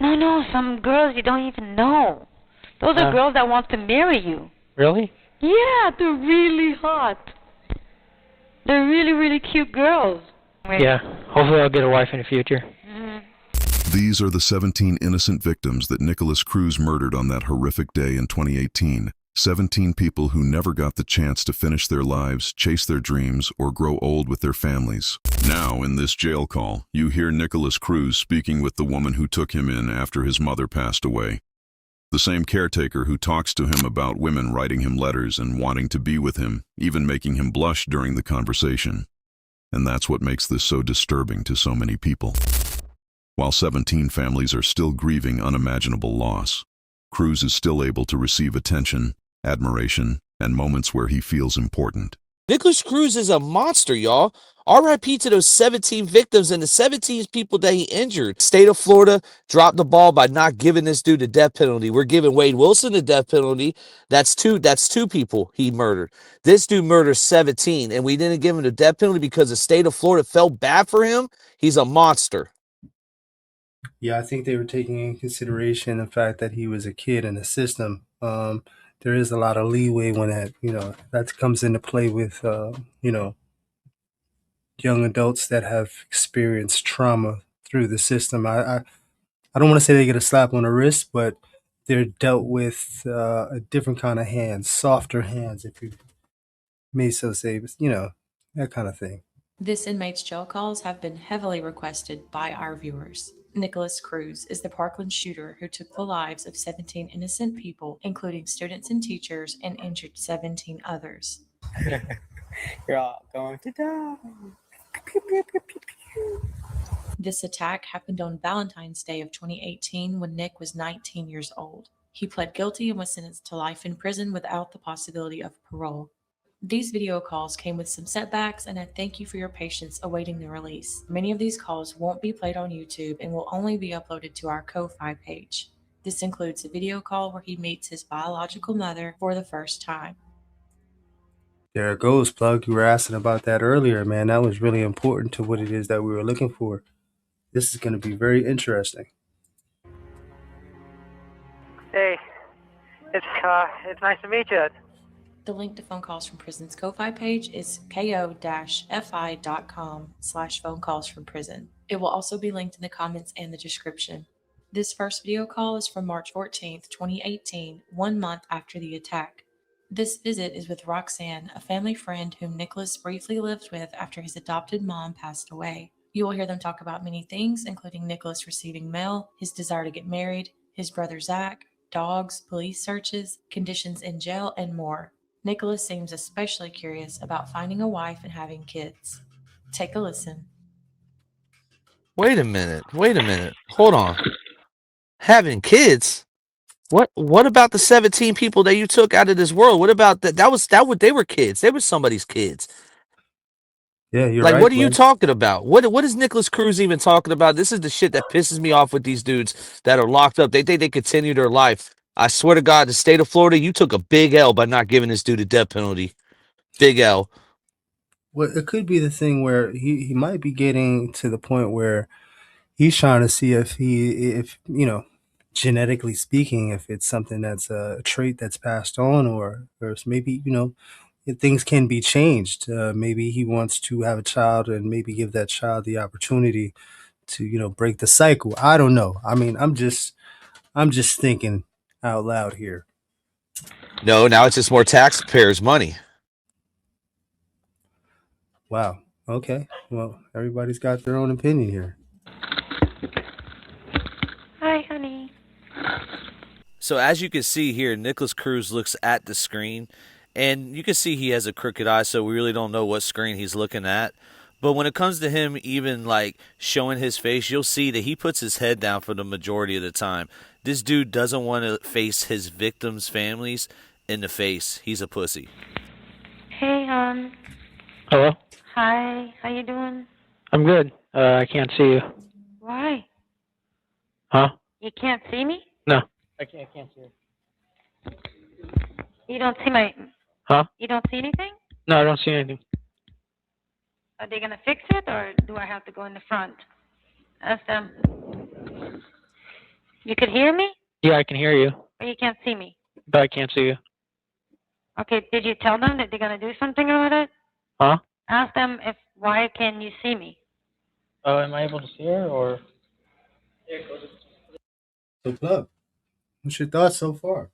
No, some girls you don't even know. Those are girls that want to marry you. Really? Yeah, they're really hot. They're really, really cute girls. Yeah, hopefully I'll get a wife in the future. These are the 17 innocent victims that Nikolas Cruz murdered on that horrific day in 2018. 17 people who never got the chance to finish their lives, chase their dreams, or grow old with their families. Now, in this jail call, you hear Nikolas Cruz speaking with the woman who took him in after his mother passed away. The same caretaker who talks to him about women writing him letters and wanting to be with him, even making him blush during the conversation. And that's what makes this so disturbing to so many people. While 17 families are still grieving unimaginable loss, Cruz is still able to receive attention, admiration, and moments where he feels important. Nikolas Cruz is a monster, y'all. RIP to those 17 victims and the 17 people that he injured. State of Florida dropped the ball by not giving this dude the death penalty. We're giving Wade Wilson the death penalty. That's two people he murdered. This dude murdered 17, and we didn't give him the death penalty because the state of Florida felt bad for him. He's a monster. Yeah, I think they were taking in consideration the fact that he was a kid in the system. There is a lot of leeway when that comes into play with, young adults that have experienced trauma through the system. I don't want to say they get a slap on the wrist, but they're dealt with a different kind of hands, softer hands, if you may so say, that kind of thing. This inmate's jail calls have been heavily requested by our viewers. Nikolas Cruz is the Parkland shooter who took the lives of 17 innocent people, including students and teachers, and injured 17 others. You're all going to die. This attack happened on Valentine's Day of 2018 when Nick was 19 years old. He pled guilty and was sentenced to life in prison without the possibility of parole. These video calls came with some setbacks, and I thank you for your patience awaiting the release. Many of these calls won't be played on YouTube and will only be uploaded to our Ko-Fi page. This includes a video call where he meets his biological mother for the first time. There it goes, Plug. You were asking about that earlier, man. That was really important to what it is that we were looking for. This is going to be very interesting. Hey, it's nice to meet you. The link to phone calls from prison's Ko-Fi page is ko-fi.com/phone calls from prison. It will also be linked in the comments and the description. This first video call is from March 14th, 2018, 1 month after the attack. This visit is with Roxanne, a family friend whom Nikolas briefly lived with after his adopted mom passed away. You will hear them talk about many things, including Nikolas receiving mail, his desire to get married, his brother Zach, dogs, police searches, conditions in jail, and more. Nikolas seems especially curious about finding a wife and having kids. Take a listen. Wait a minute. Hold on. Having kids? What about the 17 people that you took out of this world? What about that? They were kids. They were somebody's kids. Yeah, you're like, right. what are you talking about? What is Nikolas Cruz even talking about? This is the shit that pisses me off with these dudes that are locked up. They think they continue their life. I swear to God, the state of Florida, you took a big L by not giving this dude a death penalty. Big L. Well, it could be the thing where he might be getting to the point where he's trying to see if genetically speaking, if it's something that's a trait that's passed on, or maybe, if things can be changed. Maybe he wants to have a child and maybe give that child the opportunity to, break the cycle. I don't know. I mean, I'm just thinking out loud here. No, now it's just more taxpayers' money. Wow. Okay. Well, everybody's got their own opinion here. Hi, honey. So as you can see here, Nikolas Cruz looks at the screen, and you can see he has a crooked eye, so we really don't know what screen he's looking at. But when it comes to him even like showing his face, you'll see that he puts his head down for the majority of the time. This dude doesn't want to face his victims' families in the face. He's a pussy. Hey, Hello? Hi. How you doing? I'm good. I can't see you. Why? Huh? You can't see me? No. I can't see you. You don't see my... Huh? You don't see anything? No, I don't see anything. Are they going to fix it, or do I have to go in the front? Ask them. You could hear me? Yeah, I can hear you, Or you can't see me? but I can't see you. Okay, did you tell them that they're going to do something about it? Huh? Ask them why can you see me? Oh, am I able to see her, or? So, Plug, what's your thoughts so far?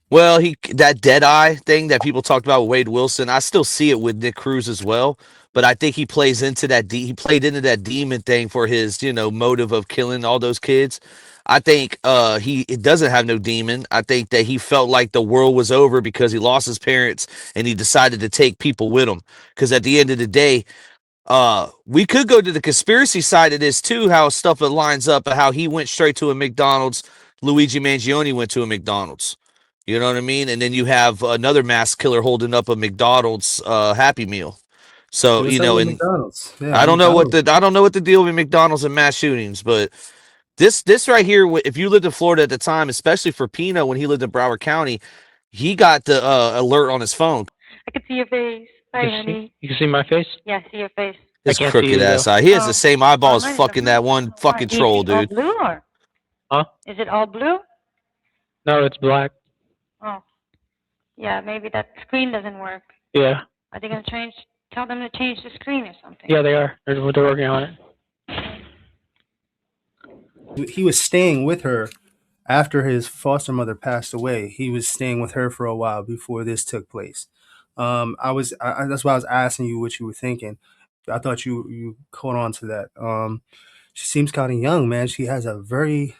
Well, that dead eye thing that people talked about with Wade Wilson, I still see it with Nick Cruz as well. But I think he plays into that. He played into that demon thing for his, motive of killing all those kids. I think it doesn't have no demon. I think that he felt like the world was over because he lost his parents and he decided to take people with him. Because at the end of the day, we could go to the conspiracy side of this too, how stuff lines up, and how he went straight to a McDonald's. Luigi Mangione went to a McDonald's. You know what I mean? And then you have another mass killer holding up a McDonald's Happy Meal. So, What's up with and McDonald's? Yeah, I don't know what McDonald's. the deal with McDonald's and mass shootings, but this right here, if you lived in Florida at the time, especially for Pino when he lived in Broward County, he got the alert on his phone. I can see your face. Hi, honey. You can see my face? Yeah, I see your face. His can't see crooked you, ass though. eye. He has the same eyeballs honey, fucking that one fucking troll, Is it all dude. blue or? Huh? Is it all blue? No, it's black. Oh. Yeah, maybe that screen doesn't work. Yeah. Are they going to tell them to change the screen or something? Yeah, they are. They're working on it. He was staying with her after his foster mother passed away. He was staying with her for a while before this took place. That's why I was asking you what you were thinking. I thought you caught on to that. She seems kind of young, man. She has a very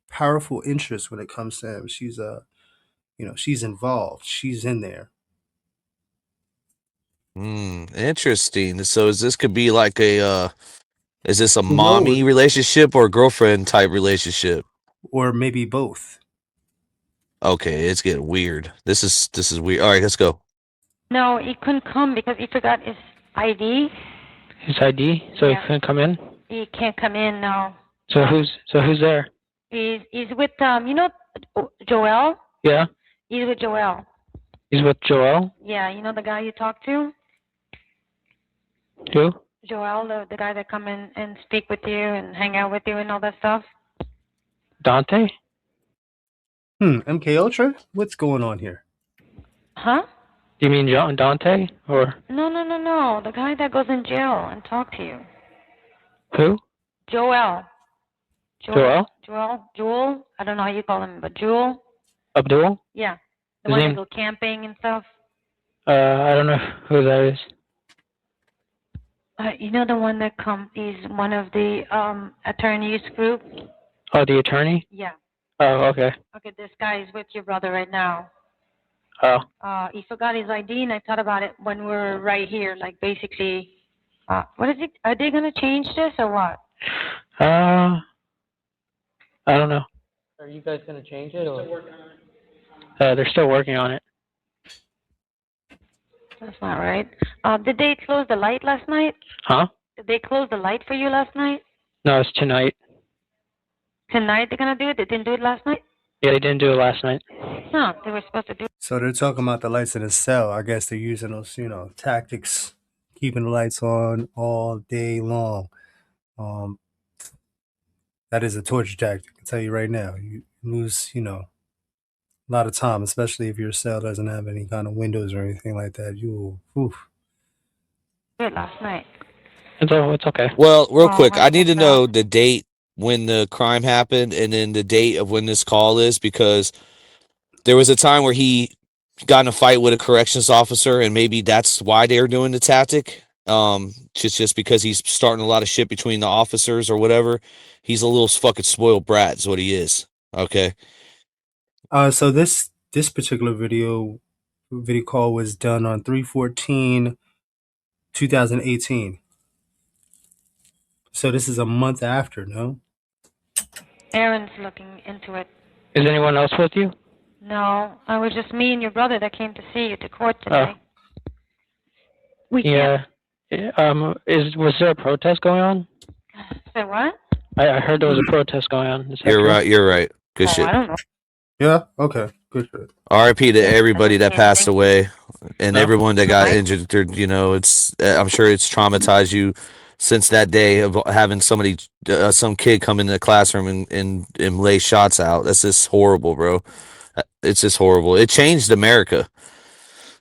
powerful interest when it comes to him. She's she's involved. She's in there. Interesting. So this could be like is this a Who mommy knows? relationship or a girlfriend type relationship? Or maybe both. Okay, it's getting weird. This is weird. All right, let's go. No, he couldn't come because he forgot his ID. His ID, so he couldn't come in. He can't come in now. So who's there? He's with Joel. Yeah. He's with Joel. He's with Joel. Yeah, you know the guy you talked to. Who? Joel, the guy that come in and speak with you and hang out with you and all that stuff. Dante. MK Ultra? What's going on here? Huh? You mean Dante or? No. The guy that goes in jail and talk to you. Who? Joel. Joel? Joel? I don't know how you call him, but Joel? Abdul? Yeah. The His one name? that go camping and stuff. I don't know who that is. You know the one that he's one of the attorneys group? Oh, the attorney? Yeah. Oh, okay. Okay, this guy is with your brother right now. Oh. He forgot his ID, and I thought about it when we were right here. Like, basically, what is it? Are they going to change this or what? I don't know. Are you guys going to change it? Or? They're still working on it. They're still working on it. That's not right. Did they close the light last night? Huh? Did they close the light for you last night? No, it's tonight. Tonight they're going to do it? They didn't do it last night? Yeah, they didn't do it last night. No, they were supposed to do it. So they're talking about the lights in the cell. I guess they're using those, tactics, keeping the lights on all day long. That is a torture tactic. I can tell you right now. You lose, a lot of time, especially if your cell doesn't have any kind of windows or anything like that. You will, Do it last night. It's okay. Well, real quick, I need to know the date when the crime happened and then the date of when this call is, because there was a time where he got in a fight with a corrections officer, and maybe that's why they're doing the tactic. Just because he's starting a lot of shit between the officers or whatever. He's a little fucking spoiled brat is what he is. Okay. So this particular video call was done on 3/14/2018. So this is a month after, no? Aaron's looking into it. Is anyone else with you? No, it was just me and your brother that came to see you to court today. Yeah. Was there a protest going on? Say what? I heard there was a protest going on. Is that You're true? right. You're right. Good shit. I don't know. Yeah. Okay. Good. R.I.P. to everybody that passed away and everyone that got injured. I'm sure it's traumatized you since that day of having somebody, some kid come into the classroom and lay shots out. That's just horrible, bro. It's just horrible. It changed America,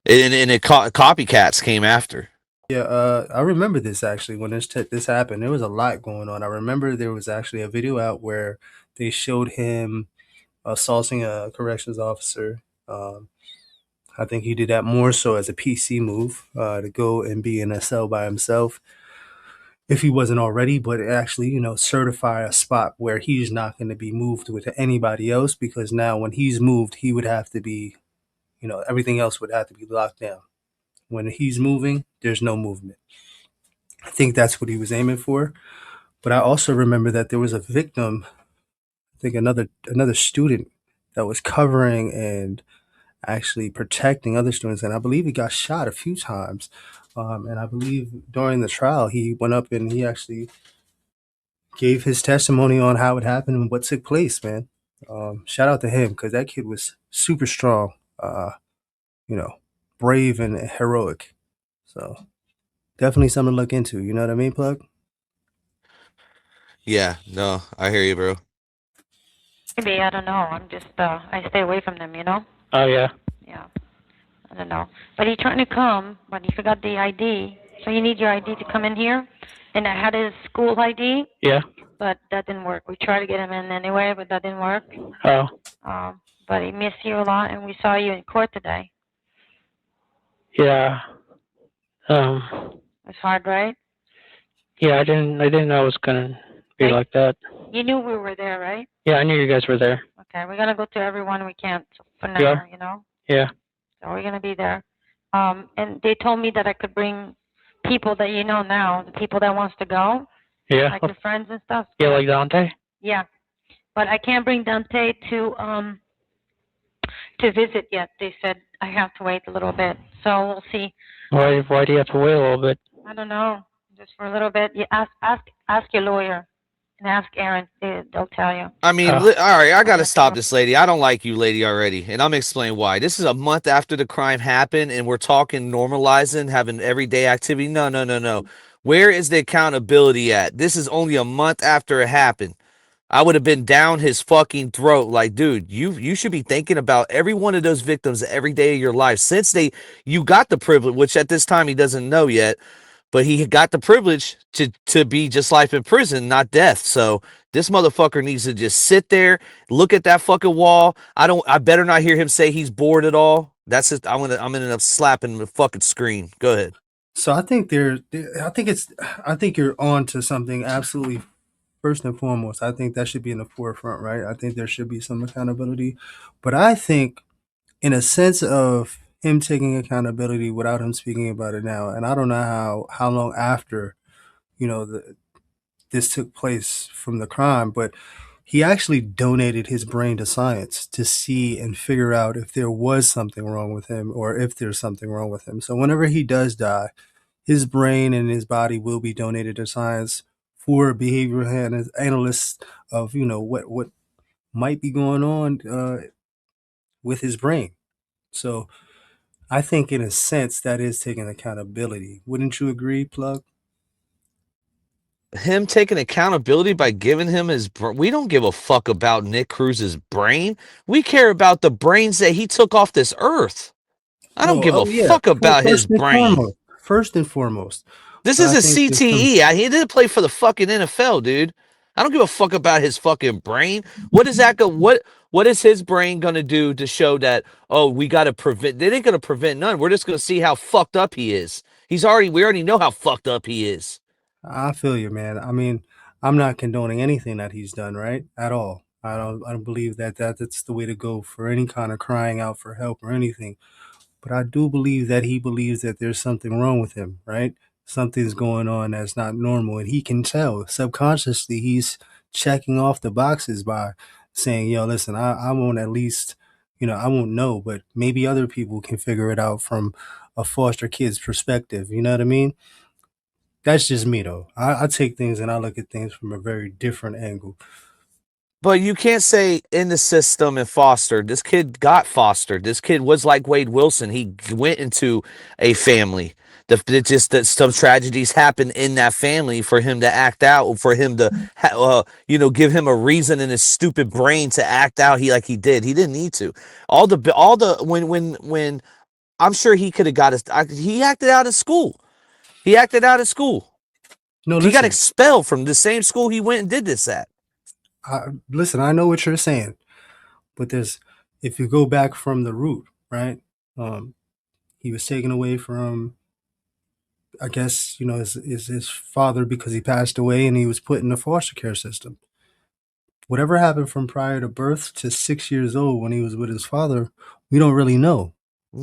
and copycats came after. Yeah, I remember this actually when this happened. There was a lot going on. I remember there was actually a video out where they showed him assaulting a corrections officer. Um, I think he did that more so as a PC move to go and be in a cell by himself if he wasn't already, but actually, certify a spot where he's not going to be moved with anybody else because now when he's moved, he would have to be, everything else would have to be locked down. When he's moving, there's no movement. I think that's what he was aiming for. But I also remember that there was a victim, I think another student that was covering and actually protecting other students, and I believe he got shot a few times. And I believe during the trial, he went up and he actually gave his testimony on how it happened and what took place. Man, shout out to him because that kid was super strong, you know, brave and heroic. So definitely something to look into. You know what I mean, Plug? Yeah, no, I hear you, bro. Maybe, I don't know. I'm just, I stay away from them, you know? Oh yeah. Yeah. I don't know. But he's trying to come, but he forgot the ID. So you need your ID to come in here. And I had his school ID, Yeah. but that didn't work. We tried to get him in anyway, but that didn't work. Oh. But he missed you a lot, and we saw you in court today. Yeah. It's hard, right? Yeah. I didn't know it was gonna be like that. You knew we were there, right? Yeah, I knew you guys were there. Okay, we're gonna go to everyone we can for now, Yeah. you know? Yeah. So we're gonna be there. And they told me that I could bring people that you know now, the people that wants to go, Yeah. like your friends and stuff. Yeah, like Dante. Yeah, but I can't bring Dante to visit yet. They said I have to wait a little bit, so we'll see. Why do you have to wait a little bit? I don't know, just for a little bit. You ask your lawyer and ask Aaron. They'll tell you. I mean, all right, I got to stop this lady. I don't like you, lady, already. And I'm going to explain why. This is a month after the crime happened, and we're talking normalizing, having everyday activity. No, no, no, no. Where is the accountability at? This is only a month after it happened. I would have been down his fucking throat. Like, dude, you should be thinking about every one of those victims every day of your life. Since you got the privilege, which at this time he doesn't know yet, but he got the privilege to be just life in prison, not death. So this motherfucker needs to just sit there, look at that fucking wall. I better not hear him say he's bored at all. That's just, I'm gonna end up slapping the fucking screen. Go ahead. So I think I think you're on to something absolutely. First and foremost, I think that should be in the forefront, right? I think there should be some accountability. But I think, in a sense of him taking accountability without him speaking about it now, and I don't know how long after, this took place from the crime, but he actually donated his brain to science to see and figure out if there was something wrong with him or if there's something wrong with him. So whenever he does die, his brain and his body will be donated to science for behavioral analysts of what might be going on with his brain. So I think in a sense that is taking accountability. Wouldn't you agree, Plug? Him taking accountability by giving him his we don't give a fuck about Nick Cruz's brain. We care about the brains that he took off this earth. I don't give a fuck about his brain. First and foremost. This is a CTE. He didn't play for the fucking NFL, dude. I don't give a fuck about his fucking brain. What is that? What is his brain gonna do to show that? Oh, we got to prevent. They ain't gonna prevent none. We're just gonna see how fucked up he is. We already know how fucked up he is. I feel you, man. I mean, I'm not condoning anything that he's done, right? At all. I don't believe that's the way to go for any kind of crying out for help or anything. But I do believe that he believes that there's something wrong with him, right? Something's going on that's not normal. And he can tell subconsciously he's checking off the boxes by saying, yo, listen, I won't at least, I won't know, but maybe other people can figure it out from a foster kid's perspective. You know what I mean? That's just me, though. I take things and I look at things from a very different angle. But you can't say in the system and fostered. This kid got fostered. This kid was like Wade Wilson. He went into a family. It's just that some tragedies happen in that family for him to act out, for him to, give him a reason in his stupid brain to act out. He did. He didn't need to. When I'm sure he could have got he acted out of school. He acted out of school. No, He got listen. expelled from the same school he went and did this at. Listen, I know what you're saying, but if you go back from the root, right? He was taken away from, I guess, his father because he passed away, and he was put in a foster care system. Whatever happened from prior to birth to 6 years old when he was with his father, we don't really know.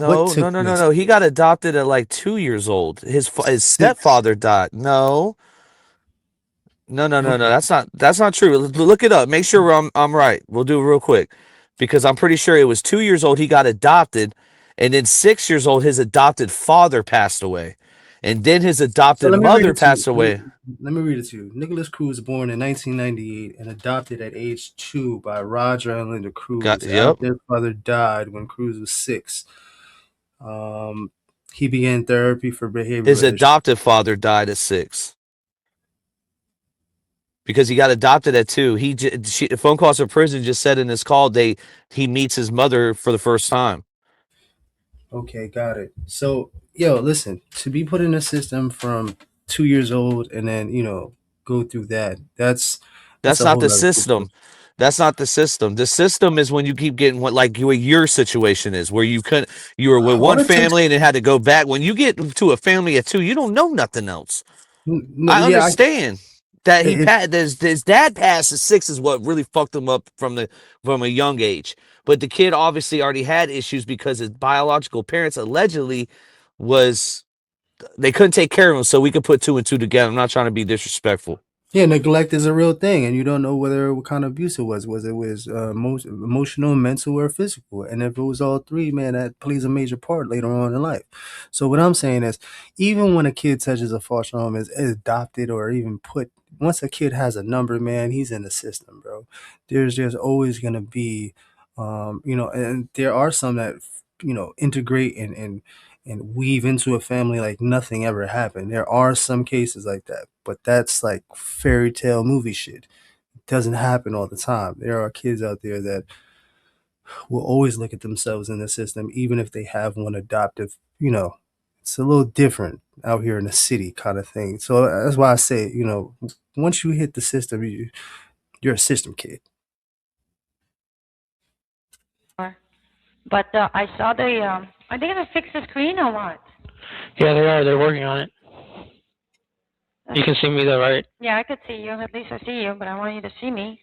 What No, no, took no, no, place? no. He got adopted at like 2 years old. His Six. stepfather died. No. No, no, no, no. Okay. That's not true. Look it up. Make sure I'm right. We'll do it real quick, because I'm pretty sure it was 2 years old he got adopted, and then 6 years old his adopted father passed away, and then his So adopted let me read mother it to passed you. away. Let me read it to you. Nikolas Cruz, born in 1998 and adopted at age 2 by Roger and Linda Cruz Yep. after their father died when Cruz was 6. He began therapy for behavioral His issues. adoptive father died at 6 because he got adopted at 2. Phone calls from prison just said in his call he meets his mother for the first time. Okay, got it. So, listen, to be put in a system from 2 years old and then, go through that's That's a not whole the other system. situation. That's not the system. The system is when you keep getting what your situation is, where you were with All one it takes, family and it had to go back. When you get to a family of 2, you don't know nothing else. no, I yeah, understand that it, his dad passed at 6 is what really fucked him up from a young age. But the kid obviously already had issues because his biological parents allegedly they couldn't take care of him, so we could put 2 and 2 together. I'm not trying to be disrespectful. yeah, neglect is a real thing, and you don't know what kind of abuse it was. Was it emotional, mental, or physical? And if it was all three, man, that plays a major part later on in life. So what I'm saying is, even when a kid touches a foster home, is adopted or even put, once a kid has a number, man, he's in the system, bro. There's always gonna be, and there are some that integrate and weave into a family like nothing ever happened. There are some cases like that, but that's like fairy tale movie shit. It doesn't happen all the time. There are kids out there that will always look at themselves in the system, even if they have one adoptive. It's a little different out here in the city kind of thing. So that's why I say, once you hit the system, you're a system kid. But I saw are they gonna fix the screen or what? Yeah, they are. They're working on it. You can see me though, right? Yeah, I could see you. At least I see you, but I want you to see me.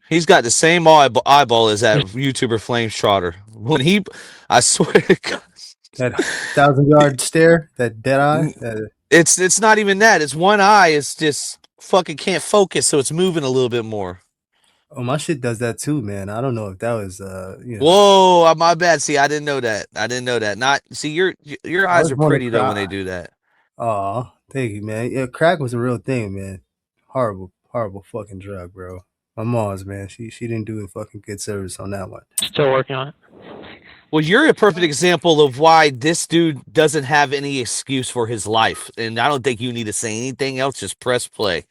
He's got the same eyeball as that YouTuber Flames Trotter. I swear to God, That 1,000-yard stare, that dead eye. it's not even that. It's one eye. It's just fucking can't focus, so it's moving a little bit more. Oh, my shit does that too, man. I don't know if that was, Whoa, my bad. See, I didn't know that. Not see, your I eyes was are born to pretty though when cry. they do that. Oh, thank you, man. Yeah, crack was a real thing, man. Horrible, horrible fucking drug, bro. My mom's, man, she didn't do a fucking good service on that one. Still working on it. Well, you're a perfect example of why this dude doesn't have any excuse for his life, and I don't think you need to say anything else. Just press play.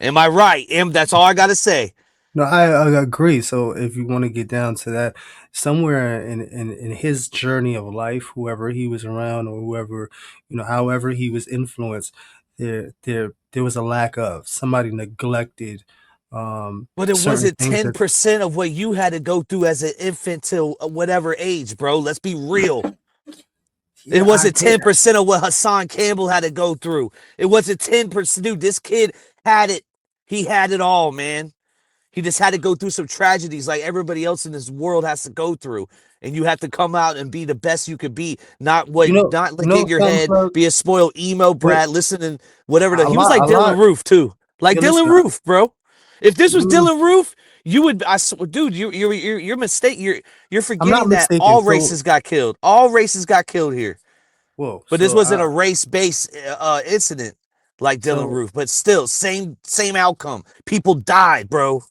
Am I right? That's all I got to say. No, I agree. So if you want to get down to that, somewhere in his journey of life, whoever he was around or whoever, however he was influenced, there was a lack of somebody neglected But it certain wasn't things that 10% of what you had to go through as an infant till whatever age, bro. Let's be real. It yeah, I wasn't get. 10% of what Hassan Campbell had to go through. It wasn't 10%. Dude, this kid had it. He had it all, man. He just had to go through some tragedies like everybody else in this world has to go through. And you have to come out and be the best you could be. Not like in your Something, head, Plug? be a spoiled emo Wait, brat, listening, whatever. a He was like lot, a Dylan lot. Roof, too. Like Yeah, Dylan listen, Roof, bro. If this was mm, Dylan Roof, you would, dude, you're mistake. You're I'm not forgetting that mistaken. all So, races got killed. All races got killed here. whoa. But this So, wasn't a race-based incident like Dylan so Roof. But still, same outcome. People died, bro.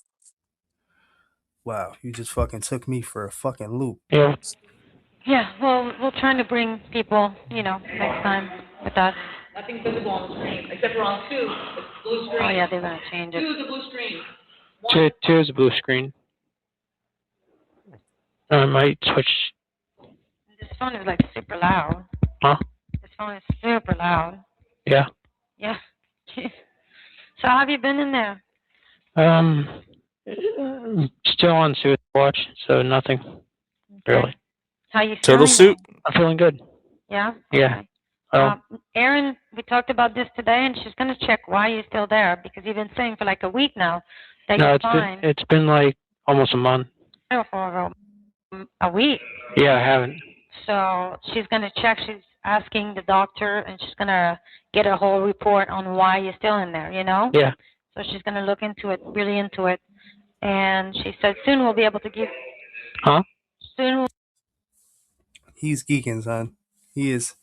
wow, you just fucking took me for a fucking loop. Yeah. Yeah, well, we're trying to bring people, next time with us. Nothing visible on the screen, except for on 2, it's blue screen. Oh, yeah, they're going to change 2 it. is a blue screen. Two is a blue screen. I might switch. This phone is like super loud. Huh? This phone is super loud. Yeah. Yeah. So how have you been in there? Still on suicide watch, so nothing really. How you Turtle feeling? suit? I'm feeling good. Yeah? Yeah. Okay. Erin, we talked about this today, and she's going to check why you're still there, because you've been saying for like a week now that No, you're fine. it's been like almost a month. No, for a week. Yeah, I haven't. So she's going to check. She's asking the doctor, and she's going to get a whole report on why you're still in there, Yeah. So she's going to look into it, really into it. And she said soon we'll be able to give. Huh? Soon. He's geeking, son. He is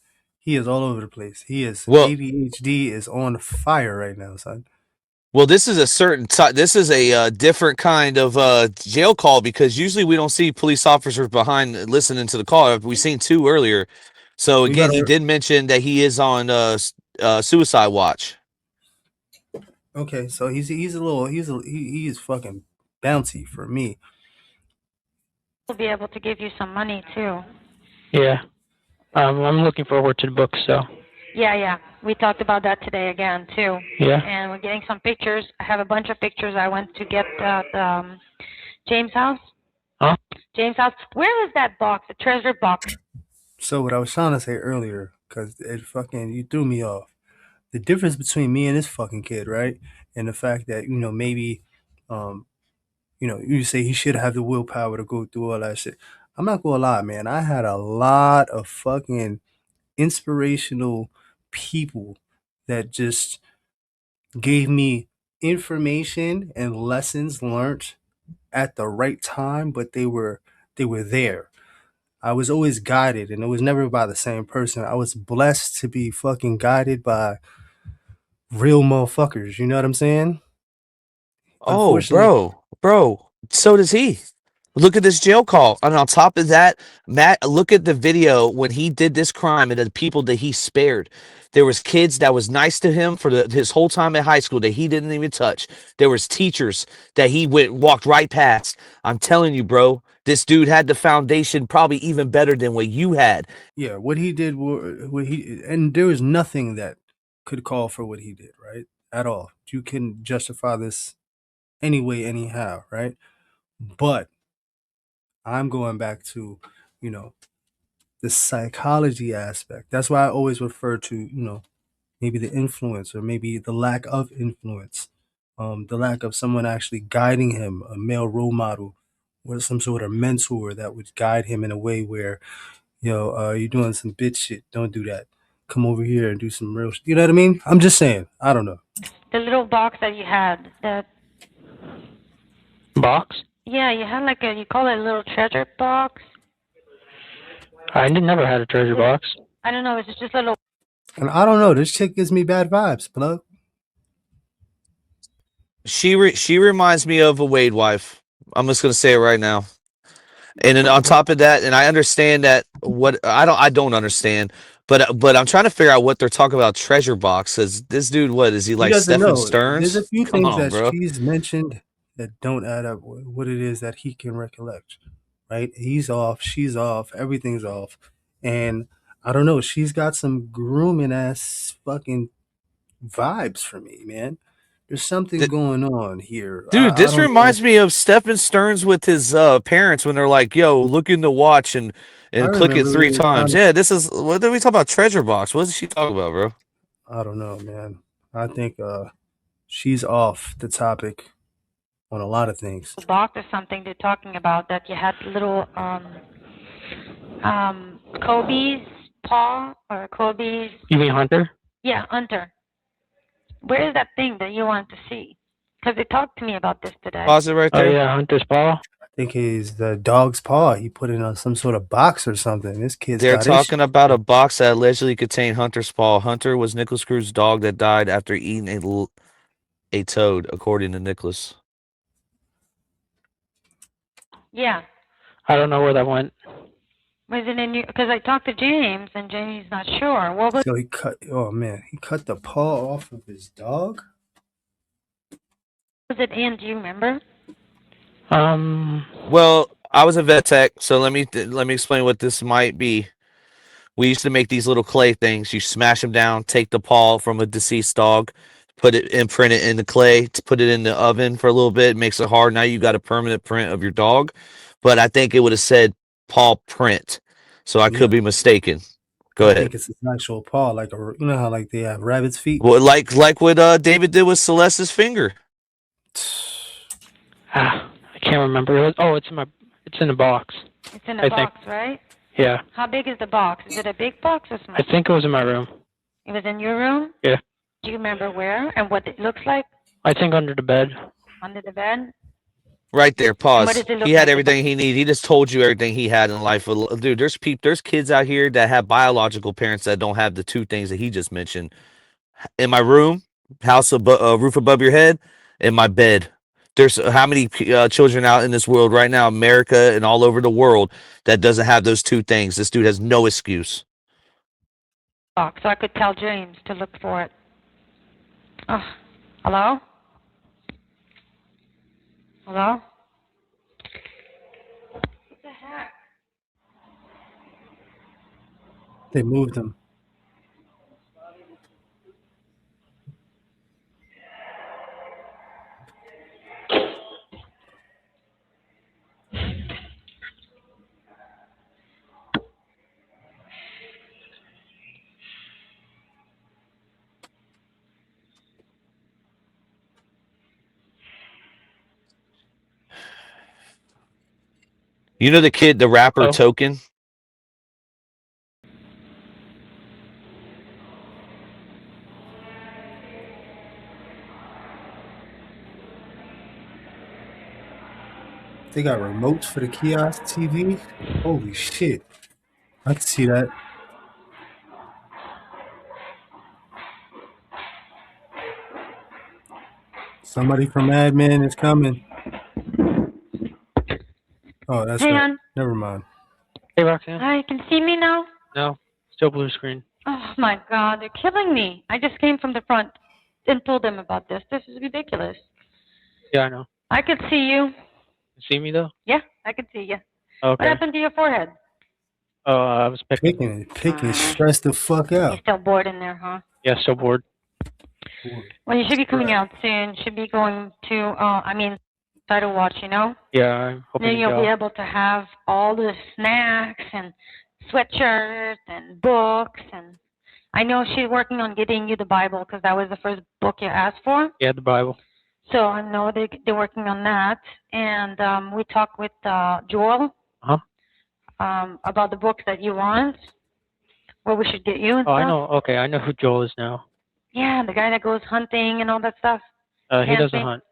all over the place. Well- ADHD is on fire right now, son. Well, this is this is a different kind of jail call, because usually we don't see police officers behind listening to the call. We've seen 2 earlier. So We again, gotta- he did mention that he is on suicide watch. Okay, so he is fucking bouncy for me. We'll be able to give you some money too. Yeah. I'm looking forward to the book, so. Yeah. We talked about that today again too. Yeah. And we're getting some pictures. I have a bunch of pictures I went to get at James' house. Huh? James' house. Where is that box? The treasure box. So what I was trying to say earlier, because you threw me off. The difference between me and this fucking kid, right? And the fact that, maybe, you say he should have the willpower to go through all that shit. I'm not gonna lie, man. I had a lot of fucking inspirational people that just gave me information and lessons learned at the right time, but they were there. I was always guided, and it was never by the same person. I was blessed to be fucking guided by real motherfuckers. You know what I'm saying? Oh, bro. So does he. Look at this jail call. And on top of that, Matt, look at the video when he did this crime and the people that he spared. There was kids that was nice to him for his whole time at high school that he didn't even touch. There was teachers that he walked right past. I'm telling you, bro, this dude had the foundation probably even better than what you had. Yeah, what he did, and there was nothing that could call for what he did, right? At all. You can justify this anyway, anyhow, right? But I'm going back to, the psychology aspect. That's why I always refer to, maybe the influence or maybe the lack of influence, the lack of someone actually guiding him, a male role model or some sort of mentor that would guide him in a way where, you're doing some bitch shit. Don't do that. Come over here and do some real shit. You know what I mean? I'm just saying. I don't know. The little box that you had. That. Box? Yeah, you had like you call it a little treasure box. I never had a treasure box. I don't know. It's just a little. And I don't know. This chick gives me bad vibes, plug. She reminds me of a Wade wife. I'm just gonna say it right now. And then on top of that, and I understand that I don't understand, but I'm trying to figure out what they're talking about treasure box. Cause this dude, what is he like, doesn't Stephen know. Stearns? There's a few Come things on, that bro. she's mentioned that don't add up with what it is that he can recollect. Right? He's off, she's off, everything's off. And I don't know, she's got some grooming ass fucking vibes for me, man. There's something going on here. Dude, I this don't reminds know. me of Stephen Stearns with his parents when they're like, "Yo, look in the watch and I click it remember 3 it times." kinda- Yeah, this is what did we talk about? Treasure box. What is she talking about, bro? I don't know, man. I think she's off the topic on a lot of things. Box or something they're talking about that you had little Kobe's paw or Kobe's. You mean Hunter? Yeah, Hunter. Where is that thing that you wanted to see? Because they talked to me about this today. Pause it right Oh there. yeah, Hunter's paw. I think he's the dog's paw. He put it on some sort of box or something. This kid's They're got talking issues. about a box that allegedly contained Hunter's paw. Hunter was Nikolas Cruz's dog that died after eating a toad, according to Nicholas. Yeah. I don't know where that went. Was it in you? Because I talked to James, and James not sure. What was So he cut. Oh man, he cut the paw off of his dog. it in? Do you remember? Well, I was a vet tech, so let me explain what this might be. We used to make these little clay things. You smash them down, take the paw from a deceased dog, imprint it in the clay, to put it in the oven for a little bit. It makes it hard. Now you got a permanent print of your dog. But I think it would have said paw print, so I could Yeah, be mistaken. Go I ahead. think it's his actual paw, like you know how like they have rabbit's feet. Well, like what David did with Celeste's finger. I can't remember. It's in the box. It's in the box, right? Yeah, How big is the box? Is it a big box or small? I think it was in my room. It was in your room? Yeah. Do you remember where and what it looks like? I think under the bed. Under the bed? Right there, pause. What does it look He had like? everything he needed. He just told you everything he had in life. Dude, there's kids out here that have biological parents that don't have the two things that he just mentioned. In my room, roof above your head, in my bed. There's how many children out in this world right now, America and all over the world, that doesn't have those two things. This dude has no excuse. Box, so I could tell James to look for it. Oh, hello? Hello? What the heck? They moved him. You know the kid, the rapper Token? They got remotes for the kiosk TV. Holy shit! I can see that. Somebody from Mad Men is coming. Oh, that's Hang right. on. Never mind. Hey, Roxanne. Hi, you can see me now? No, still blue screen. Oh my God, they're killing me. I just came from the front and told them about this. This is ridiculous. Yeah, I know. I could see you. You see me though? Yeah, I could see you. Okay. What happened to your forehead? Oh, I was picking. Picking, stressed the fuck You're out. still bored in there, huh? Yeah, still bored. Well, you should be coming out soon. Should be going to, Title Watch, you know? Yeah, I'm hoping Then to you'll go. be able to have all the snacks and sweatshirts and books. And I know she's working on getting you the Bible because that was the first book you asked for. Yeah, the Bible. So I know they're working on that. And we talked with Joel about the books that you want, where we should get you and Oh, stuff. I know. Okay, I know who Joel is now. Yeah, the guy that goes hunting and all that stuff. He doesn't hunt.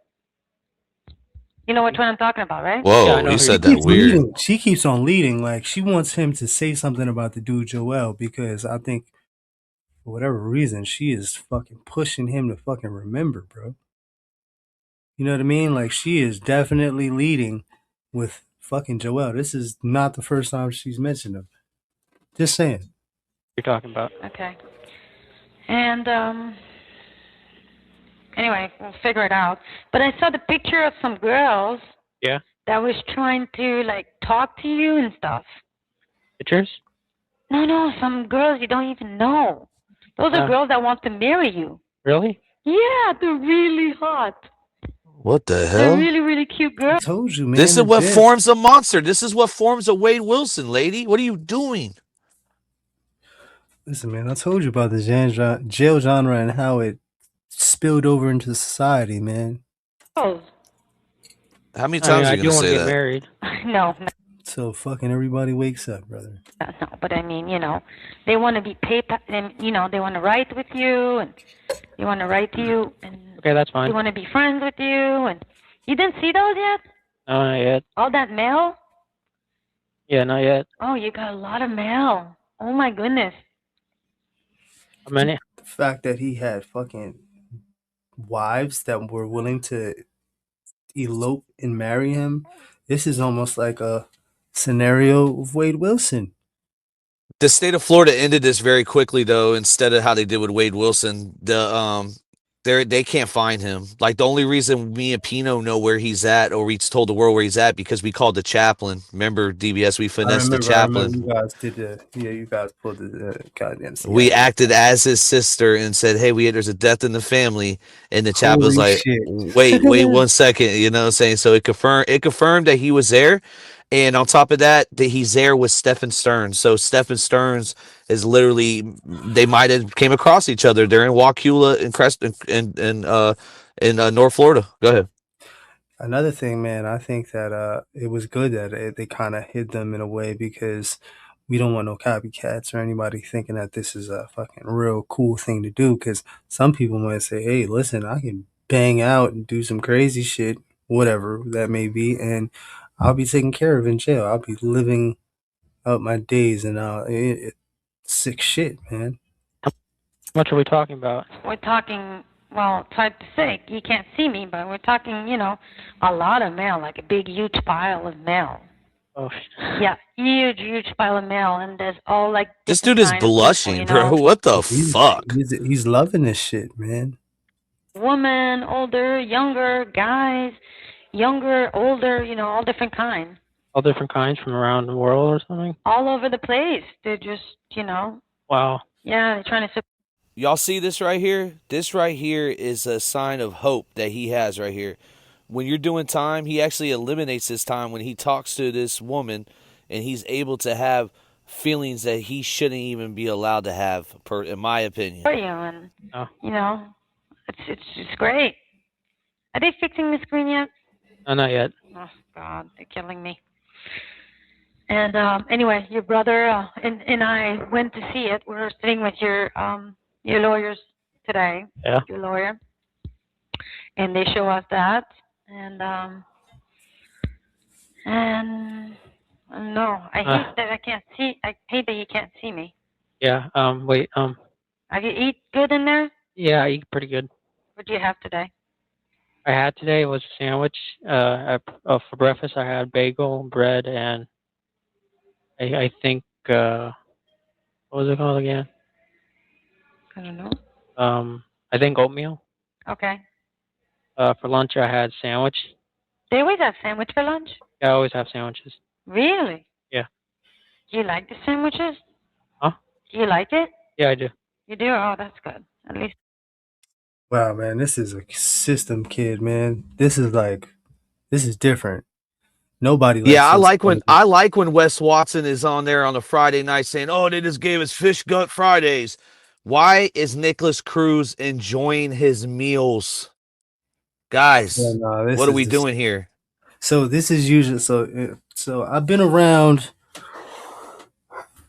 You know which one I'm talking about, right? Whoa, Yeah, I know you who said you- that weird. She keeps on leading. Like she wants him to say something about the dude Joel because I think for whatever reason she is fucking pushing him to fucking remember, bro. You know what I mean? Like she is definitely leading with fucking Joel. This is not the first time she's mentioned him. Just saying. You're talking about. Okay. And anyway, we'll figure it out. But I saw the picture of some girls Yeah. that was trying to like talk to you and stuff. Pictures? No, some girls you don't even know. Those are girls that want to marry you. Really? Yeah, they're really hot. What the They're hell? really, really cute I girls. told you, man. This is the what jail- forms a monster. This is what forms a Wade Wilson, lady. What are you doing? Listen, man, I told you about the jail genre and how it spilled over into society, man. Oh, How many I times mean, are I you do gonna want to say get that? married. no, So fucking everybody wakes up, brother. no, but I mean, you know, they want to be PayPal, and you know, they want to write with you, and they want to write to you, and Okay, that's fine. they want to be friends with you, and you didn't see those yet? No, not yet. All that mail? Yeah, not yet. Oh, you got a lot of mail. Oh my goodness. How many? The fact that he had fucking wives that were willing to elope and marry him, this is almost like a scenario of Wade Wilson. The state of Florida ended this very quickly, though. Instead of how they did with Wade Wilson, they can't find him. Like the only reason me and Pino know where he's at, or we told the world where he's at, because we called the chaplain. Remember, DBS, we finessed the I chaplain. remember you guys did you guys pulled the goddamn CIA. We acted as his sister and said, "Hey, there's a death in the family," and the chaplain's Holy like, shit. "Wait 1 second," you know what I'm saying? So it confirmed that he was there. And on top of that, he's there with Stephen Stearns. So Stephen Stearns is literally, they might have came across each other. They're in Wauchula and in North Florida. Go ahead. Another thing, man, I think that it was good that they kind of hid them in a way because we don't want no copycats or anybody thinking that this is a fucking real cool thing to do. Because some people might say, "Hey, listen, I can bang out and do some crazy shit, whatever that may be, and I'll be taken care of in jail. I'll be living out my days, and sick shit, man." How much are we talking about? We're talking, well, it's hard to say. You can't see me, but we're talking, you know, a lot of mail, like a big, huge pile of mail. Oh, Yeah, huge pile of mail, and there's all like. This dude is blushing, people, you know? bro. What the fuck? He's loving this shit, man. Women, older, younger, guys, younger, older, you know, all different kinds. all different kinds from around the world or something? All over the place. They're just, you know. Wow. Yeah, they're trying to. Y'all see this right here? This right here is a sign of hope that he has right here. When you're doing time, he actually eliminates his time when he talks to this woman, and he's able to have feelings that he shouldn't even be allowed to have, in my opinion. For you, and you know, it's great. Are they fixing the screen yet? No, not yet. Oh God, they're killing me. And anyway, your brother and I went to see it. We were sitting with your lawyers today. Yeah. Your lawyer, and they show us that, and no, I hate that I can't see. I hate that you can't see me. Yeah. Wait. Have you eat good in there? Yeah, I eat pretty good. What do you have today? I had today was a sandwich. For breakfast, I had bagel, bread, and I think what was it called again? I don't know. I think oatmeal. Okay. For lunch, I had sandwich. They always have sandwich for lunch? Yeah, I always have sandwiches. Really? Yeah. Do you like the sandwiches? Huh? Do you like it? Yeah, I do. You do? Oh, that's good. At least. Wow, man, this is a system kid, man. This is different. Nobody likes Yeah, this. I like when Wes Watson is on there on a Friday night saying, "Oh, they just gave us Fish Gut Fridays." Why is Nikolas Cruz enjoying his meals? Guys, what are we doing here? So this is usually so I've been around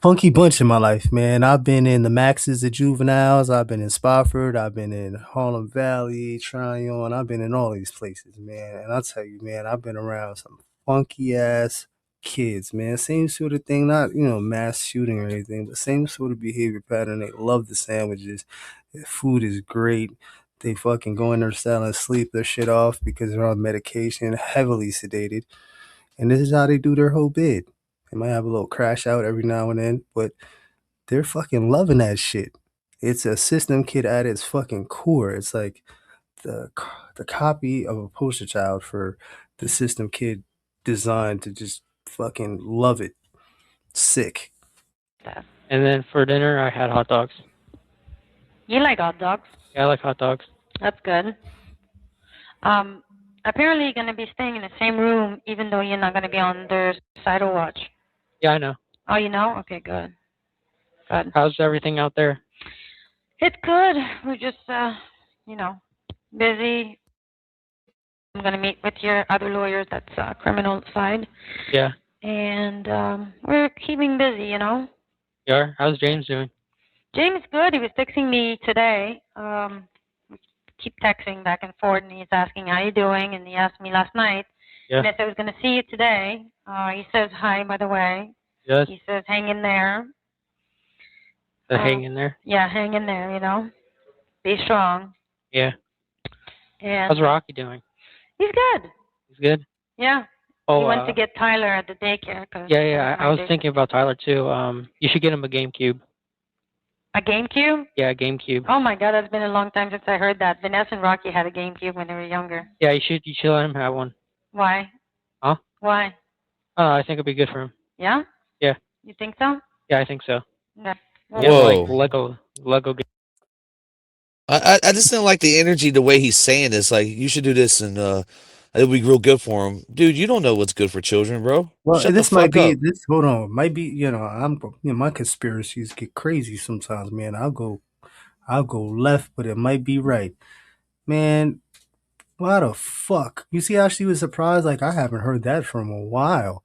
funky bunch in my life, man. I've been in the Maxes, the juveniles. I've been in Spofford. I've been in Harlem Valley, Tryon. I've been in all these places, man. And I'll tell you, man, I've been around some funky ass kids, man. Same sort of thing, not, mass shooting or anything, but same sort of behavior pattern. They love the sandwiches. Their food is great. They fucking go in their cell and sleep their shit off because they're on medication, heavily sedated. And this is how they do their whole bid. They might have a little crash out every now and then, but they're fucking loving that shit. It's a system kid at its fucking core. It's like the copy of a poster child for the system kid designed to just fucking love it. Sick. And then for dinner, I had hot dogs. You like hot dogs? Yeah, I like hot dogs. That's good. Apparently you're going to be staying in the same room even though you're not going to be on their side of watch. Yeah, I know. Oh, you know? Okay, good. Good. How's everything out there? It's good. We're just, busy. I'm going to meet with your other lawyers. That's criminal side. Yeah. And we're keeping busy, you know? Yeah. How's James doing? James is good. He was texting me today. We keep texting back and forth, and he's asking how you doing, and he asked me last night. Yeah. And I said I was going to see you today. He says hi, by the way. Yes. He says hang in there. Hang in there? Yeah, hang in there, you know. Be strong. Yeah. And how's Rocky doing? He's good. He's good? Yeah. Oh, he went to get Tyler at the daycare. Cause yeah. I was thinking about Tyler too. You should get him a GameCube. A GameCube? Yeah, a GameCube. Oh my God, that's been a long time since I heard that. Vanessa and Rocky had a GameCube when they were younger. Yeah, you should let him have one. Why? Huh? Why? I think it'd be good for him. Yeah? Yeah. You think so? Yeah, I think so. Yeah. Yeah, like Lego game. I just didn't like the energy, the way he's saying this. Like, you should do this, and it'll be real good for him, dude. You don't know what's good for children, bro. Well, Shut the this might fuck be up. this. Hold on, might be. My conspiracies get crazy sometimes, man. I'll go left, but it might be right, man. Why the fuck? You see how she was surprised? Like, I haven't heard that from a while.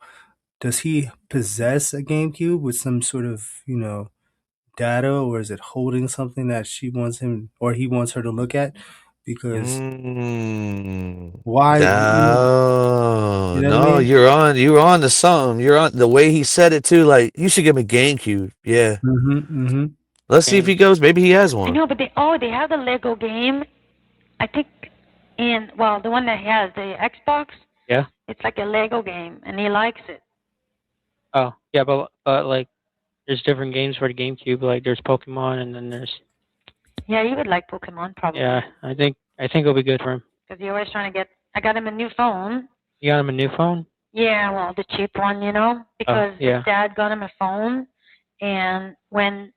Does he possess a GameCube with some sort of, data, or is it holding something that she wants him or he wants her to look at? Because why? No, You know what I no, mean? you're on to something. You're on the way he said it too. Like, you should give him a GameCube. Yeah. Let's see if he goes. Maybe he has I one. know, but they have the Lego game. I think the one that he has, the Xbox. Yeah. It's like a Lego game, and he likes it. Oh, yeah, but like, there's different games for the GameCube. Like, there's Pokemon, and then there's. Yeah, you would like Pokemon probably. Yeah, I think it'll be good for him. Because you're always trying to get. I got him a new phone. You got him a new phone? Yeah, well, the cheap one, because his dad got him a phone, and when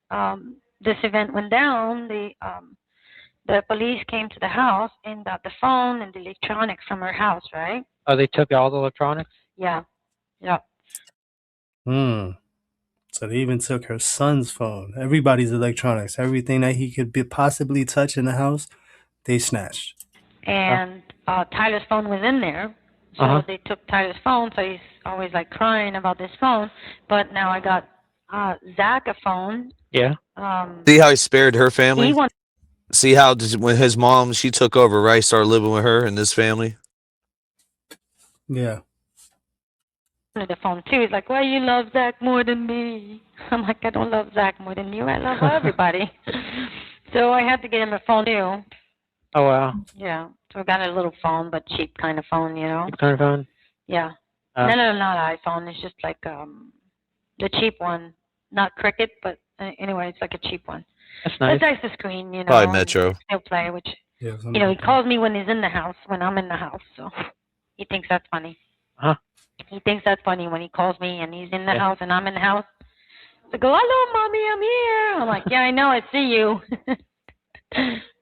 this event went down, the police came to the house and got the phone and the electronics from her house, right? Oh, they took all the electronics? Yeah. So they even took her son's phone. Everybody's electronics, everything that he could possibly touch in the house, they snatched. And Tyler's phone was in there. So they took Tyler's phone, so he's always like crying about this phone. But now I got Zach a phone. Yeah. See how he spared her family? He wants See how when his mom, she took over, right? Started living with her and this family? Yeah. the phone too. He's like, why you love Zach more than me? I'm like, I don't love Zach more than you. I love everybody. So I had to get him a phone too. Oh, wow. Yeah. So I got a little phone, but cheap kind of phone, What kind of phone? Yeah. No, not iPhone. It's just like the cheap one. Not Cricket, but anyway, it's like a cheap one. That's nice. It's nice to screen, Probably Metro. Still play, which, Yeah, he calls me when he's in the house, when I'm in the house. So he thinks that's funny. Huh? He thinks that's funny when he calls me and he's in the house and I'm in the house. So go, hello, Mommy, I'm here. I'm like, yeah, I know, I see you.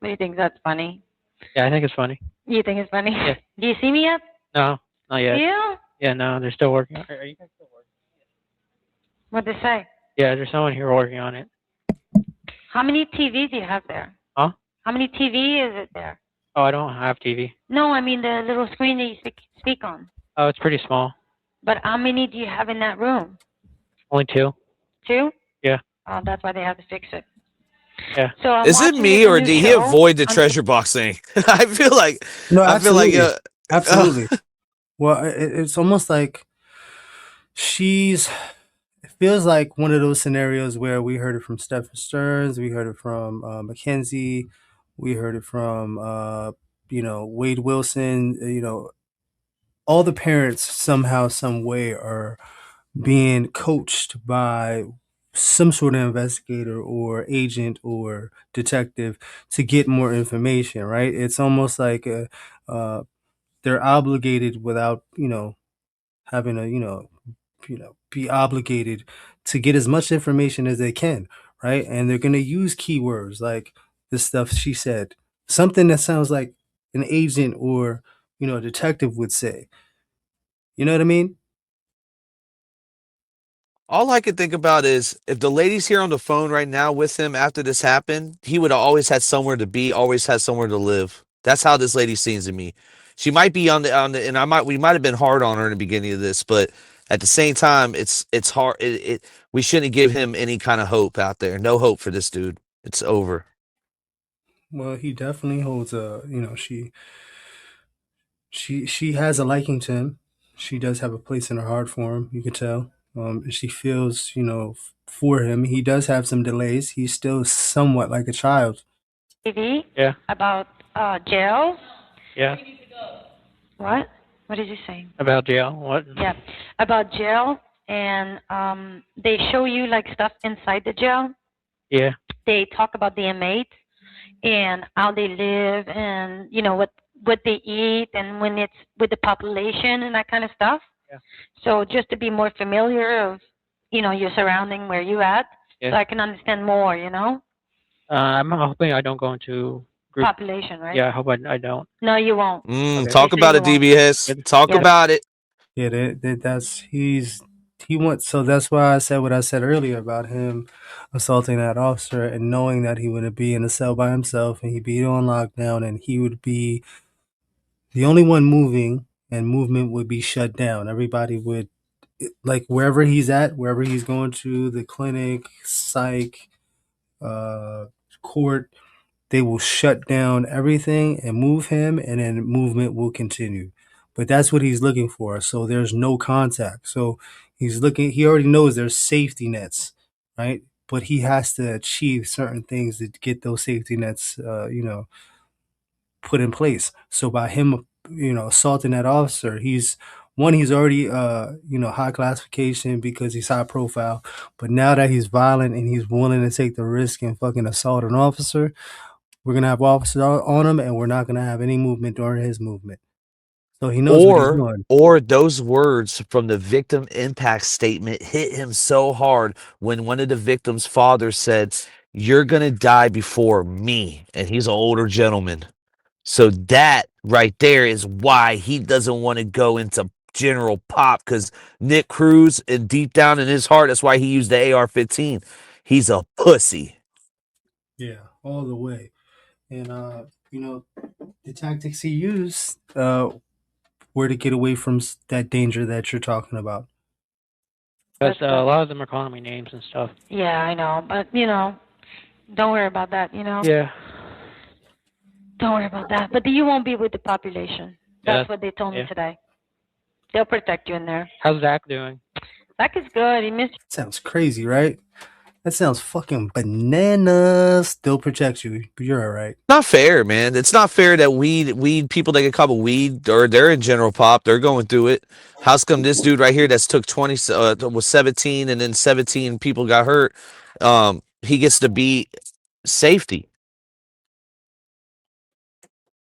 But he thinks that's funny. Yeah, I think it's funny. You think it's funny? Yeah. Do you see me yet? No, not yet. Yeah? Yeah, no, they're still working on it. Are you guys still working? What'd they say? Yeah, there's someone here working on it. How many TVs do you have there? Huh? How many TV is it there? Oh, I don't have TV. No, I mean the little screen that you speak on. Oh, it's pretty small. But how many do you have in that room? Only 2. 2? Yeah. Oh, that's why they have to fix it. Yeah. So Is it me or did he avoid the treasure box thing? I feel like absolutely. Absolutely. Well, it's almost like it feels like one of those scenarios where we heard it from Stephen Stearns, we heard it from Mackenzie, we heard it from Wade Wilson. All the parents somehow, some way are being coached by some sort of investigator or agent or detective to get more information, right? It's almost like they're obligated without, having to, be obligated to get as much information as they can, right? And they're going to use keywords like the stuff she said, something that sounds like an agent or, a detective would say. You know what I mean? All I can think about is if the lady's here on the phone right now with him after this happened, he would have always had somewhere to be, always had somewhere to live. That's how this lady seems to me. She might be on the and we might have been hard on her in the beginning of this, but at the same time, it's hard. We shouldn't give him any kind of hope out there. No hope for this dude. It's over. Well, he definitely holds she has a liking to him. She does have a place in her heart for him. You could tell. She feels, for him. He does have some delays. He's still somewhat like a child. TV? Yeah. About jail? Yeah. What? What is he saying? About jail? What? Yeah, about jail, and they show you like stuff inside the jail. Yeah. They talk about the inmates and how they live, and what they eat, and when it's with the population and that kind of stuff. Yeah. So just to be more familiar of your surrounding, where you at, so I can understand more. I'm hoping I don't go into group population, right? Yeah, I hope I don't. No, you won't. Okay. Talk about it, DBS. Talk about it. Yeah, he went. So that's why I said what I said earlier about him assaulting that officer and knowing that he wouldn't be in a cell by himself and he'd be on lockdown and he would be the only one moving and movement would be shut down. Everybody would, like, wherever he's at, wherever he's going to, the clinic, psych, court, they will shut down everything and move him, and then movement will continue. But that's what he's looking for. So there's no contact. So he already knows there's safety nets, right? But he has to achieve certain things to get those safety nets, put in place. So by him, assaulting that officer, he's already, high classification because he's high profile. But now that he's violent and he's willing to take the risk and fucking assault an officer, we're going to have officers on him and we're not going to have any movement during his movement. So he knows what he's doing. Or those words from the victim impact statement hit him so hard when one of the victim's fathers said, "You're going to die before me." And he's an older gentleman. So that right there is why he doesn't want to go into general pop, because Nick Cruz, and deep down in his heart, that's why he used the AR-15. He's a pussy. Yeah, all the way. And, the tactics he used were to get away from that danger that you're talking about. Because a lot of them are calling me names and stuff. Yeah, I know. But, don't worry about that, Yeah. Don't worry about that. But you won't be with the population. That's what they told me today. They'll protect you in there. How's Zach doing? Zach is good. He missed you. Sounds crazy, right? That sounds fucking bananas. Still protects you, but you're all right. Not fair, man. It's not fair that weed people that get caught with weed, or they're in general pop, they're going through it. How's come this dude right here that's took 20 was 17 and then 17 people got hurt? He gets to be safety.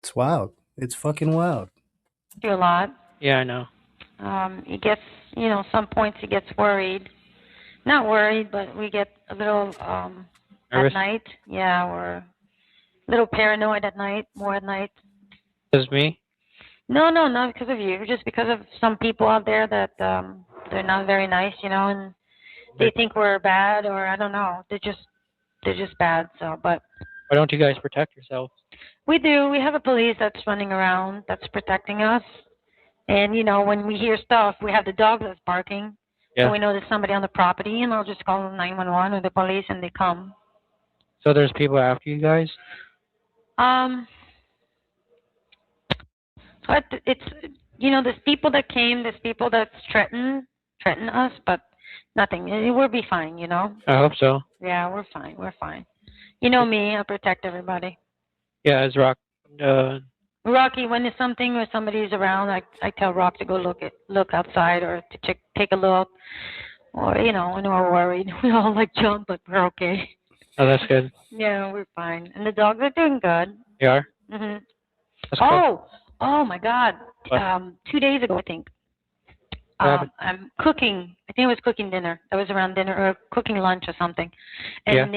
It's wild. It's fucking wild. Do a lot. Yeah, I know. He gets, some points he gets worried. Not worried, but we get a little at night. Yeah, we're a little paranoid at night, more at night. Because me? No, not because of you. Just because of some people out there that they're not very nice, and they think we're bad, or I don't know. They're just bad. So, but why don't you guys protect yourselves? We do. We have a police that's running around that's protecting us. And, when we hear stuff, we have the dog that's barking. Yeah. And we know there's somebody on the property, and I'll just call 911 or the police, and they come. So there's people after you guys? So it's, there's people that came, there's people that threaten us, but nothing. We'll be fine, I hope so. Yeah, we're fine. We're fine. You know me, I protect everybody. Yeah, is Rocky, when there's something or somebody's around, I tell Rock to go look outside or to take a look. Or, when we're worried, we all jump, but we're okay. Oh, that's good. Yeah, we're fine. And the dogs are doing good. They are? Mm-hmm. Oh my God. What? 2 days ago, I think. I'm cooking. I think I was cooking dinner. That was around dinner or cooking lunch or something. And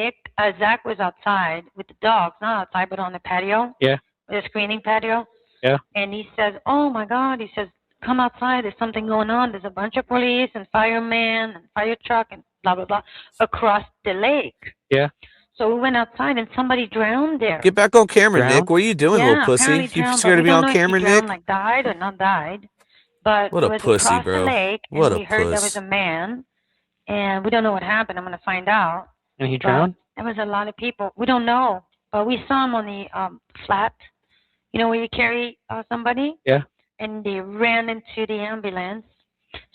Zach was outside with the dogs, not outside, but on the patio. Yeah. The screening patio. Yeah. And he says, "Oh my God," he says, "come outside. There's something going on. There's a bunch of police and firemen and fire truck and blah, blah, blah across the lake." Yeah. So we went outside and somebody drowned there. Get back on camera, Nick. What are you doing, little pussy? You scared to be on camera, Nick? Like died or not died. But what a it was pussy, across bro. The lake, what and we heard there was a man, and we don't know what happened. I'm going to find out. And he drowned? There was a lot of people. We don't know, but we saw him on the flat. Where you carry somebody? Yeah. And they ran into the ambulance.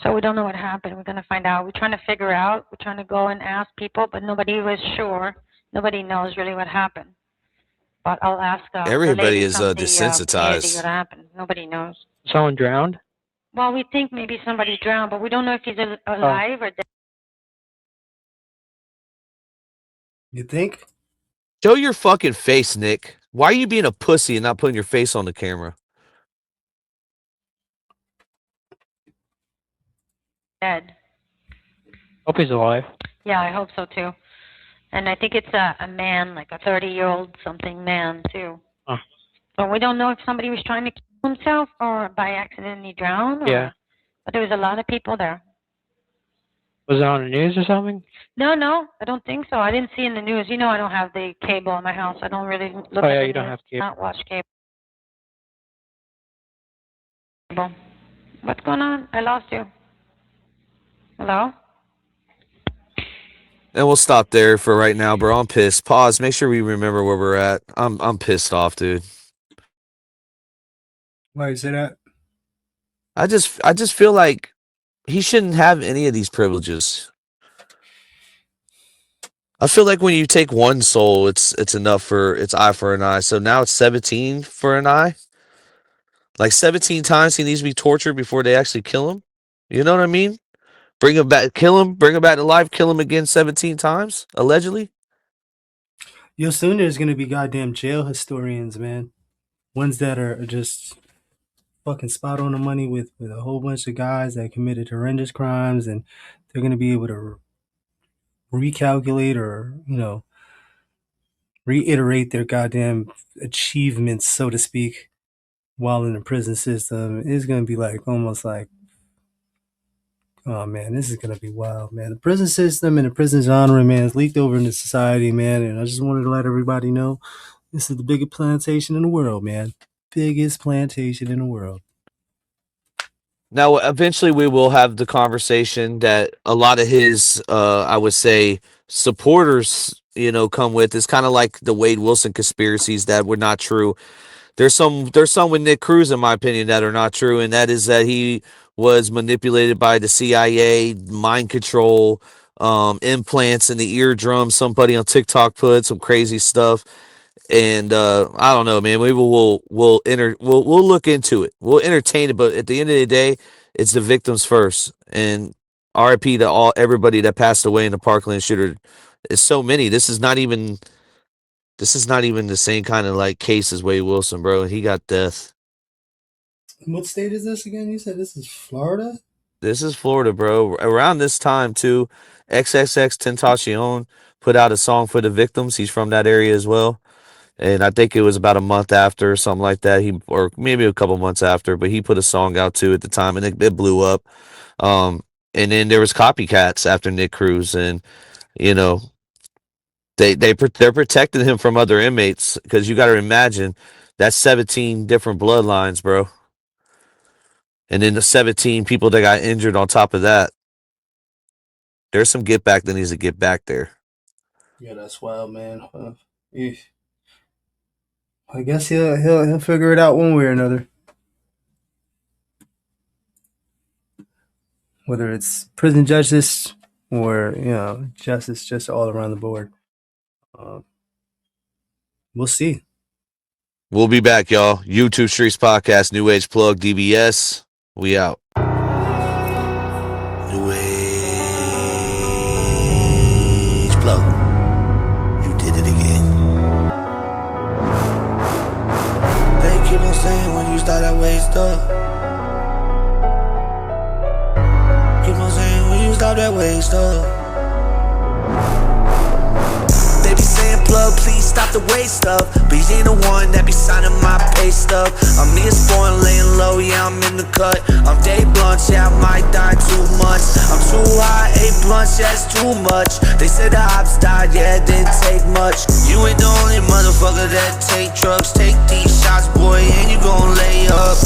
So we don't know what happened. We're going to find out. We're trying to figure out. We're trying to go and ask people, but nobody was sure. Nobody knows really what happened. But I'll ask. Everybody is desensitized. What happened? Nobody knows. Someone drowned? Well, we think maybe somebody drowned, but we don't know if he's alive or dead. You think? Show your fucking face, Nick. Why are you being a pussy and not putting your face on the camera? Dead. Hope he's alive. Yeah, I hope so too. And I think it's a man, like a 30-year-old something man too. Huh. But we don't know if somebody was trying to kill himself or by accident he drowned. Yeah. But there was a lot of people there. Was it on the news or something? No, I don't think so. I didn't see in the news. You know, I don't have the cable in my house. I don't really look at the you don't news. have cable. Not watch cable. What's going on? I lost you. Hello? And we'll stop there for right now, bro. I'm pissed. Pause. Make sure we remember where we're at. I'm pissed off, dude. Why you say that? I just feel like he shouldn't have any of these privileges. I feel like when you take one soul, it's enough for it's eye for an eye. So now it's 17 for an eye. Like 17 times he needs to be tortured before they actually kill him. You know what I mean? Bring him back, kill him, bring him back to life, kill him again 17 times, allegedly. Yo, soon there's gonna be goddamn jail historians, man. Ones that are just fucking spot on the money with a whole bunch of guys that committed horrendous crimes, and they're gonna be able to recalculate or, you know, reiterate their goddamn achievements, so to speak, while in the prison system. It's gonna be like almost like, oh man, this is gonna be wild, man. The prison system and the prison genre, man, is leaked over into society, man. And I just wanted to let everybody know this is the biggest plantation in the world, man. Biggest plantation in the world. Now, eventually, we will have the conversation that a lot of his, I would say, supporters, you know, come with. It's kind of like the Wade Wilson conspiracies that were not true. There's some with Nick Cruz, in my opinion, that are not true, and that is that he was manipulated by the CIA, mind control, implants in the eardrum. Somebody on TikTok put some crazy stuff, and I don't know, man. Maybe we'll look into it. We'll entertain it, but at the end of the day, it's the victims first. And RIP to everybody that passed away in the Parkland shooter. It's so many. This is not even the same kind of like case as Wade Wilson, bro. He got death. What state is this again? You said this is Florida? This is Florida, bro. Around this time, too, XXX Tentacion put out a song for the victims. He's from that area as well. And I think it was about a month after or something like that. Or maybe a couple months after, but he put a song out too at the time, and it blew up. And then there was copycats after Nick Cruz, and you know, they're protecting him from other inmates, because you got to imagine that's 17 different bloodlines, bro. And then the 17 people that got injured on top of that. There's some get back that needs to get back there. Yeah, that's wild, man. I guess he'll figure it out one way or another. Whether it's prison justice or, you know, justice just all around the board. We'll see. We'll be back, y'all. YouTube Streets Podcast, New Age Plug, DBS. We out. New Age Plug. You did it again. They keep on saying when you start that way stuff. Keep on saying when you stop that way stuff. They be saying, plug, please stop the waste stuff. But you ain't the one that be signing my pay stuff. I'm Miss Born laying low, yeah, I'm in the cut. I'm day blunt, yeah, I might die too much. I'm too high, 8 blunts, yeah, it's too much. They said the ops died, yeah, it didn't take much. You ain't the only motherfucker that take drugs. Take these shots, boy, and you gon' lay up.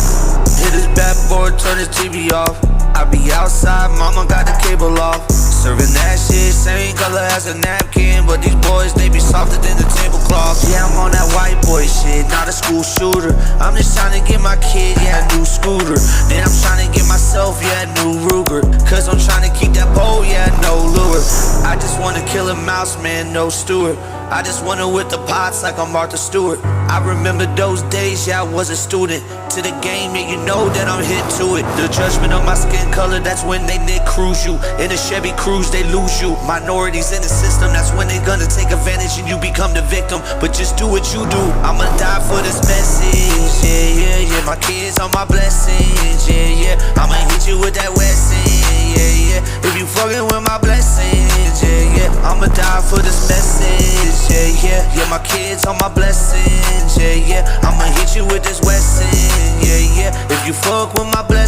Hit this bad boy, turn his TV off. I be outside, mama got the cable off. Serving that shit, same color as a napkin. But these boys, they be softer than the tablecloth. Yeah, I'm on that white boy shit, not a school shooter. I'm just trying to get my kid, yeah, a new scooter. Then I'm trying to get myself, yeah, a new Ruger. Cause I'm trying to keep that pole, yeah, no lure. I just wanna kill a mouse, man, no Stewart. I just wanna with the pots like I'm Martha Stewart. I remember those days, yeah, I was a student. To the game, yeah, you know that I'm hit to it. The judgment of my skin color, that's when they Nick Cruz you. In a Chevy Cruze, they lose you. Minorities in the system, that's when they gonna take advantage and you become the victim. But just do what you do, I'ma die for this message. Yeah, yeah, yeah, my kids are my blessings. Yeah, yeah, I'ma hit you with that Westin. Yeah, yeah, if you fucking with my blessings. Yeah, yeah, I'ma die for this message. Yeah, yeah, yeah, my kids are my blessings. Yeah, yeah, I'ma hit you with this Westin. Yeah, yeah, if you fuck with my blessings.